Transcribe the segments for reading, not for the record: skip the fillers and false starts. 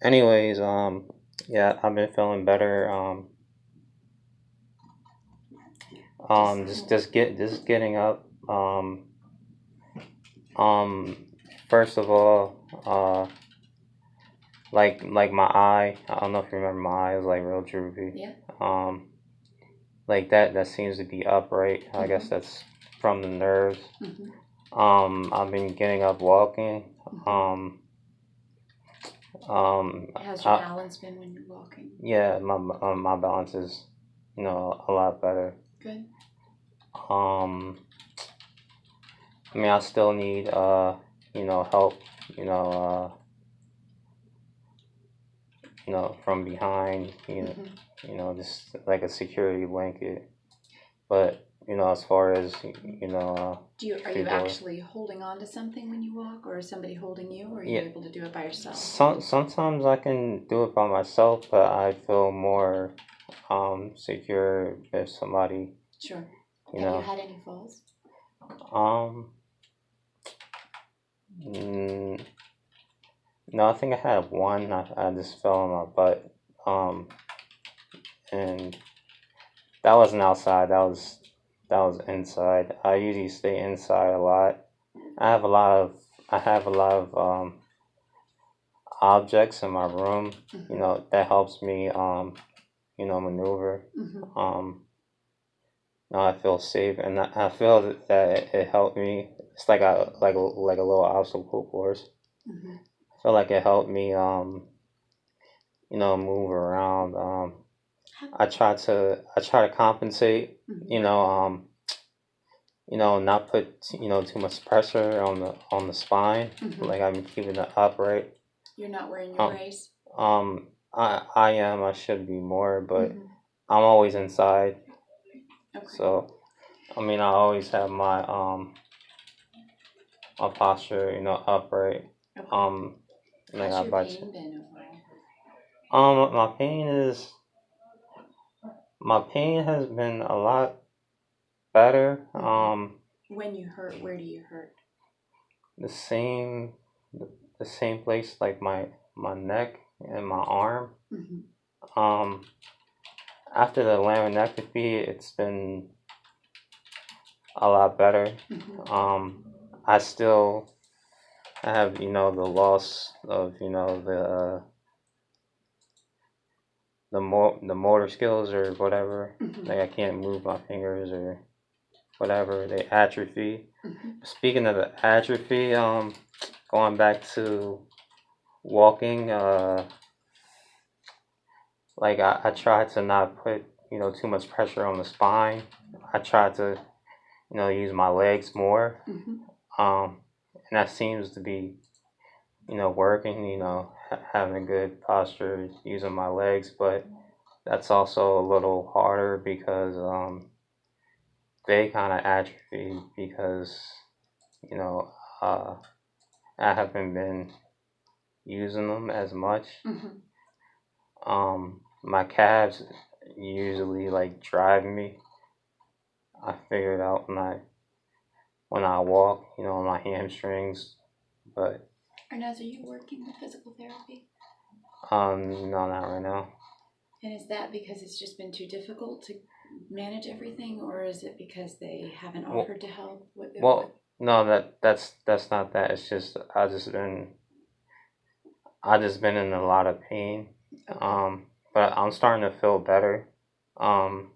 Anyways, yeah, I've been feeling better. Just Just getting up. Um, First of all, like my eye. I don't know if you remember my eye is like real droopy. yeah. Um, like that seems to be upright. I guess Mm-hmm. that's from the nerves. Mm-hmm. I've been getting up walking. Mm-hmm. Um, um, How's your I, balance been when you're walking? yeah, my balance is, a lot better. Good. Um, I mean, I still need help, you know, from behind, Mm-hmm. just like a security blanket. But as far as Are you people, actually holding on to something when you walk, or is somebody holding you, or are you yeah, able to do it by yourself? sometimes I can do it by myself, but I feel more secure if somebody, Sure. you Have you know, had any falls? um, mm, no, I think I had one. I just fell on my butt, um, and that wasn't outside. That was inside. I usually stay inside a lot. I have a lot of I have a lot of objects in my room. Mm-hmm. That helps me maneuver. Mm-hmm. Now I feel safe, and I feel that it helped me. It's like a little obstacle course. Mm-hmm. I feel like it helped me move around. I try to compensate. Mm-hmm. Not put too much pressure on the spine. Mm-hmm. Like I'm keeping it upright. You're not wearing your Um, brace? I am. I should be more, but Mm-hmm. I'm always inside. Okay. So I mean, I always have my posture, upright. Okay. Um, like How's I your but pain been overall? my pain is my pain has been a lot better. Mm-hmm. When you hurt, where do you hurt? The same the same place like my neck and my arm. Mm-hmm. Um, After the laminectomy, it's been a lot better. Mm-hmm. Um, I still have the loss of the motor skills or whatever. Mm-hmm. Like I can't move my fingers or whatever. They atrophy. Mm-hmm. Speaking of the atrophy, going back to walking, like I try to not put too much pressure on the spine. I try to use my legs more. Mm-hmm. And that seems to be working. Having good posture, using my legs, but that's also a little harder because they kind of atrophy because you know uh, I haven't been using them as much. Mm-hmm. My calves usually like drive me. I figured out when I walk, my hamstrings, but Arnaz, are you working with physical therapy? no, not right now. And is that because it's just been too difficult to manage everything, or is it because they haven't Well, offered to help? well, no, that's not that. It's just I just been in a lot of pain. Okay. But I'm starting to feel better. Um,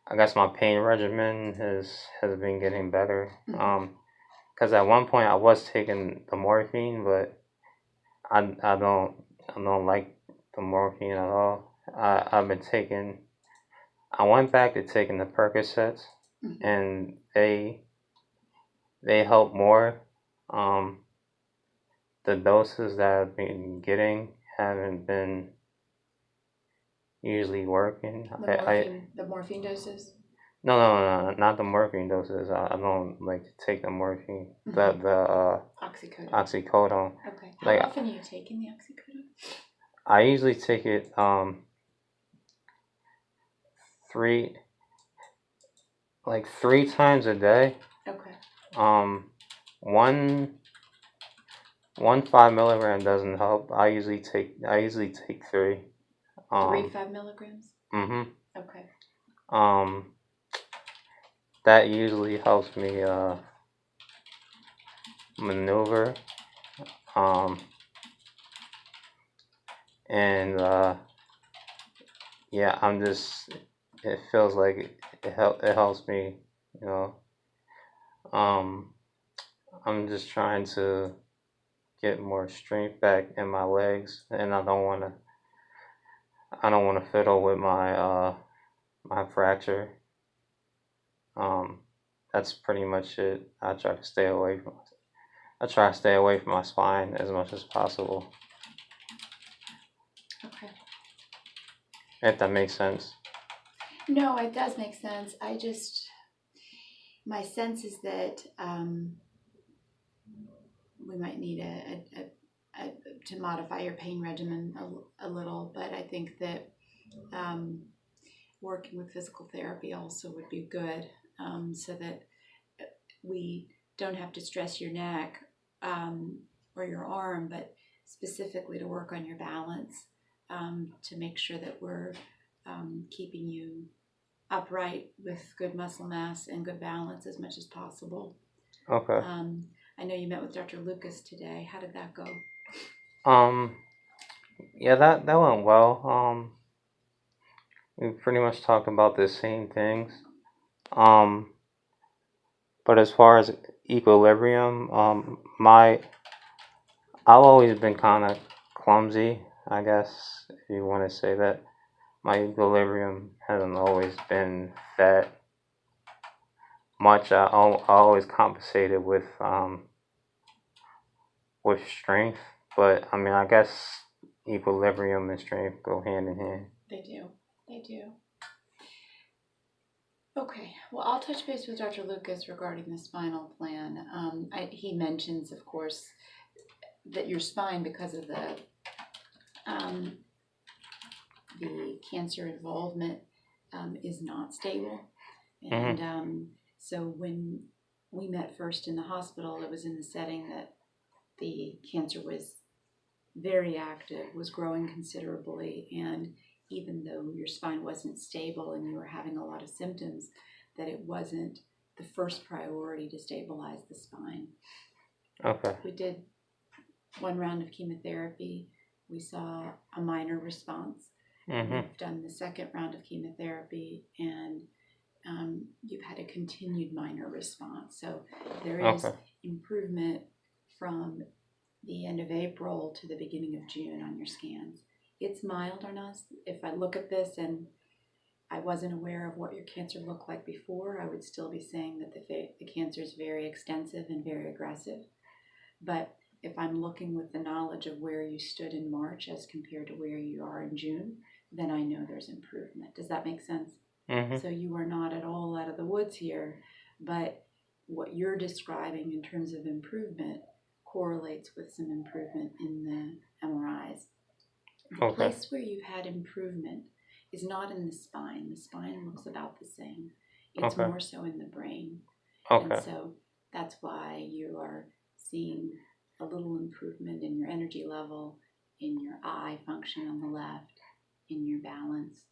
I guess my pain regimen has been getting better. Mm-hmm. Because at one point I was taking the morphine, but I don't like the morphine at all. I've been taking. I went back to taking the Percocets, Mm-hmm. and they help more. Um, the doses that I've been getting haven't been usually working. The morphine doses. No, not the morphine doses. I don't like to take the morphine. Mm-hmm. The Oxycodone. oxycodone. Okay. How Like often are you taking the oxycodone? I usually take it three like 3 times a day. Okay. Um, one One 5 milligram doesn't help. I usually take three. Three Um, 5 milligrams? mhm. Okay. Um, that usually helps me maneuver. Um, and yeah, I'm just. It feels like it helps me. You know. Um, I'm just trying to get more strength back in my legs, and I don't wanna fiddle with my fracture. Um, that's pretty much it. I try to stay away from my spine as much as possible, Okay. if that makes sense. No, it does make sense. My sense is that we might need to modify your pain regimen a little, but I think that um, working with physical therapy also would be good, so that we don't have to stress your neck or your arm, but specifically to work on your balance, to make sure that we're keeping you upright with good muscle mass and good balance as much as possible. Okay. I know you met with Dr. Lucas today. How did that go? Um, yeah, that went well. We pretty much talked about the same things. Um, but as far as equilibrium, I've always been kind of clumsy, I guess, if you want to say that. My equilibrium hasn't always been that much. I always compensated with strength, but I mean, I guess equilibrium and strength go hand in hand. They do. They do. Okay. Well, I'll touch base with Dr. Lucas regarding the spinal plan. He mentions, of course, that your spine, because of um, the cancer involvement, is not stable. And Mhm. so when we met first in the hospital, it was in the setting that the cancer was very active, was growing considerably, and even though your spine wasn't stable and you were having a lot of symptoms, that it wasn't the first priority to stabilize the spine. Okay. We did one round of chemotherapy. We saw a minor response. Mhm. We've done the second round of chemotherapy, and you've had a continued minor response. So there is Okay. improvement from the end of April to the beginning of June on your scans. It's mild on us. If I look at this and I wasn't aware of what your cancer looked like before, I would still be saying that the cancer is very extensive and very aggressive. But if I'm looking with the knowledge of where you stood in March as compared to where you are in June, then I know there's improvement. Does that make sense? Mhm. So you are not at all out of the woods here, but what you're describing in terms of improvement correlates with some improvement in the MRIs. The Okay. place where you've had improvement is not in the spine. The spine looks about the same. It's Okay. more so in the brain. And Okay. so that's why you are seeing a little improvement in your energy level, in your eye function on the left, in your balance,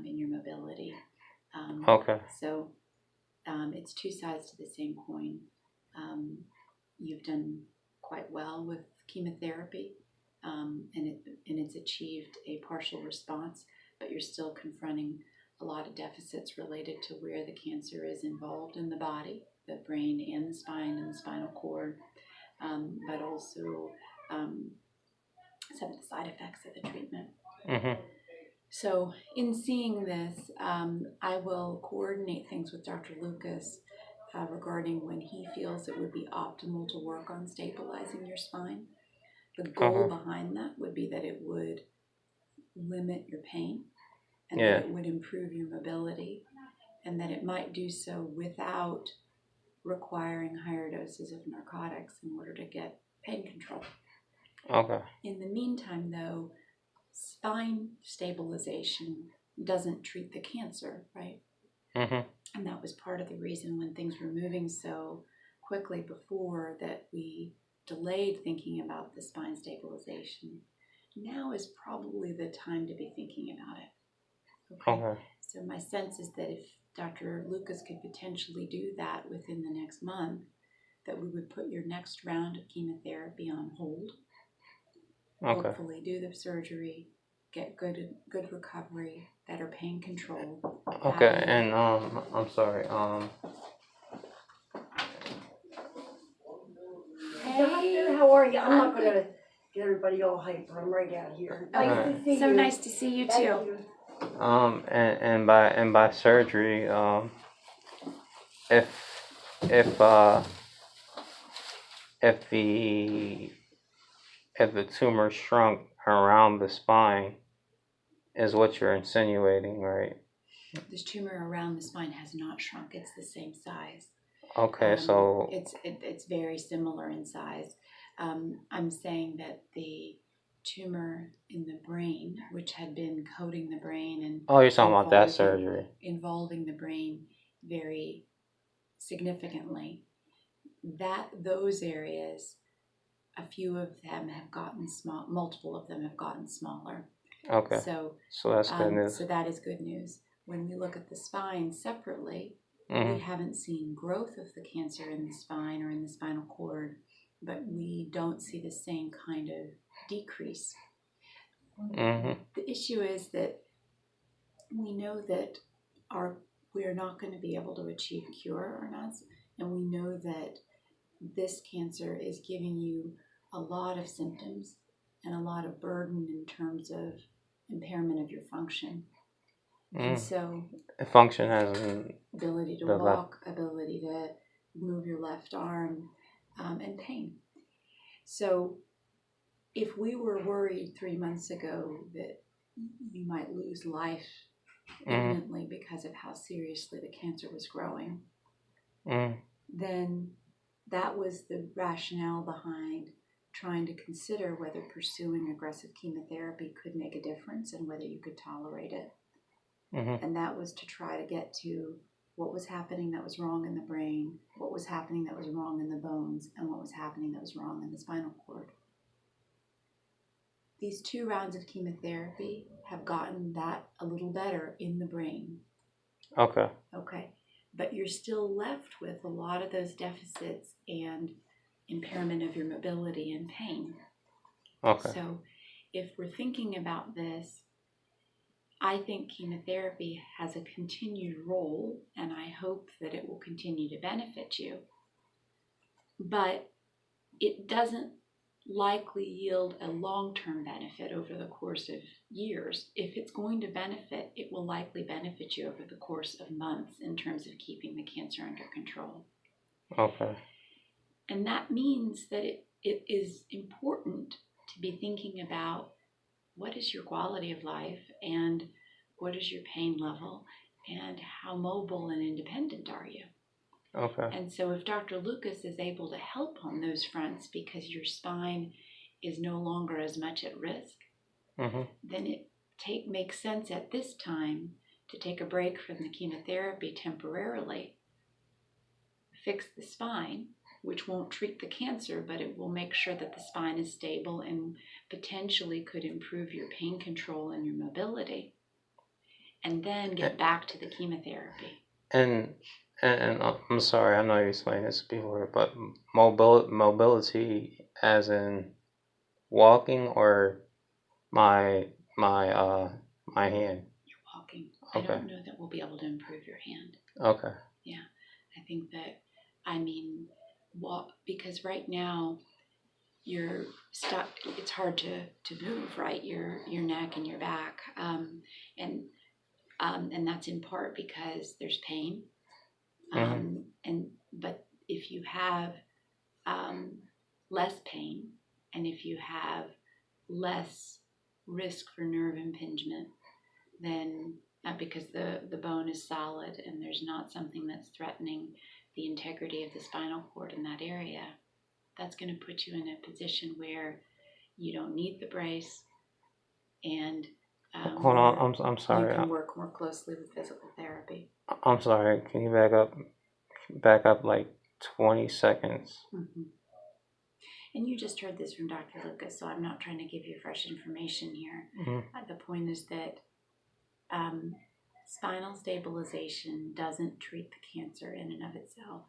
in your mobility. Okay. So it's two sides to the same coin. Um, you've done quite well with chemotherapy, and it's achieved a partial response, but you're still confronting a lot of deficits related to where the cancer is involved in the body, the brain and the spine and the spinal cord, but also some of the side effects of the treatment. Mhm. So, in seeing this, I will coordinate things with Dr. Lucas regarding when he feels it would be optimal to work on stabilizing your spine. The goal Okay. behind that would be that it would limit your pain and that Yeah. it would improve your mobility and that it might do so without requiring higher doses of narcotics in order to get pain control. Okay. In the meantime, though, spine stabilization doesn't treat the cancer, right? Mhm. And that was part of the reason when things were moving so quickly before that we delayed thinking about the spine stabilization, now is probably the time to be thinking about it. Okay. So my sense is that if Dr. Lucas could potentially do that within the next month, that we would put your next round of chemotherapy on hold. Okay. Hopefully do the surgery, get good recovery, better pain control. Okay, and I'm sorry. Doctor, how are you? I'm not gonna get everybody all hyper. I'm right out here. Nice to see So you. nice to see you Thank too. you. And by surgery, if if uh if the if the tumor shrunk around the spine is what you're insinuating, right? This tumor around the spine has not shrunk. It's the same size. Okay, so It's very similar in size. I'm saying that the tumor in the brain, which had been coating the brain and oh, you're talking about that surgery. involving the brain very significantly, those areas, a few of them have gotten small. Multiple of them have gotten smaller. Okay, So that's good news. So that is good news. When we look at the spine separately, Mm-hmm. we haven't seen growth of the cancer in the spine or in the spinal cord, but we don't see the same kind of decrease. Mm-hmm. The issue is that we know that we're not going to be able to achieve cure or not, and we know that this cancer is giving you a lot of symptoms and a lot of burden in terms of impairment of your function. And so function has ability to walk, ability to move your left arm, and pain. So if we were worried 3 months ago that you might lose life imminently because of how seriously the cancer was growing, then that was the rationale behind trying to consider whether pursuing aggressive chemotherapy could make a difference and whether you could tolerate it. And that was to try to get to what was happening that was wrong in the brain, what was happening that was wrong in the bones, and what was happening that was wrong in the spinal cord. These 2 rounds of chemotherapy have gotten that a little better in the brain. Okay. But you're still left with a lot of those deficits and impairment of your mobility and pain. Okay. So if we're thinking about this, I think chemotherapy has a continued role, and I hope that it will continue to benefit you. But it doesn't likely yield a long-term benefit over the course of years. If it's going to benefit, it will likely benefit you over the course of months in terms of keeping the cancer under control. Okay. And that means that it is important to be thinking about what is your quality of life and what is your pain level and how mobile and independent are you? Okay. And so if Dr. Lucas is able to help on those fronts because your spine is no longer as much at risk, then it makes sense at this time to take a break from the chemotherapy temporarily, fix the spine, which won't treat the cancer, but it will make sure that the spine is stable and potentially could improve your pain control and your mobility, and then get back to the chemotherapy. And I'm sorry, I know you explained this before, but mobility as in walking or my hand? You're walking. Okay. I don't know that we'll be able to improve your hand. Okay. Yeah, I think that, because right now you're stuck. It's hard to move, right? Your neck and your back, and that's in part because there's pain. But if you have less pain and if you have less risk for nerve impingement, then because the bone is solid and there's not something that's threatening the integrity of the spinal cord in that area, that's going to put you in a position where you don't need the brace, and hold on, I'm sorry. You can work more closely with physical therapy. I'm sorry. Can you back up like 20 seconds? and you just heard this from Dr. Lucas, so I'm not trying to give you fresh information here. The point is that spinal stabilization doesn't treat the cancer in and of itself.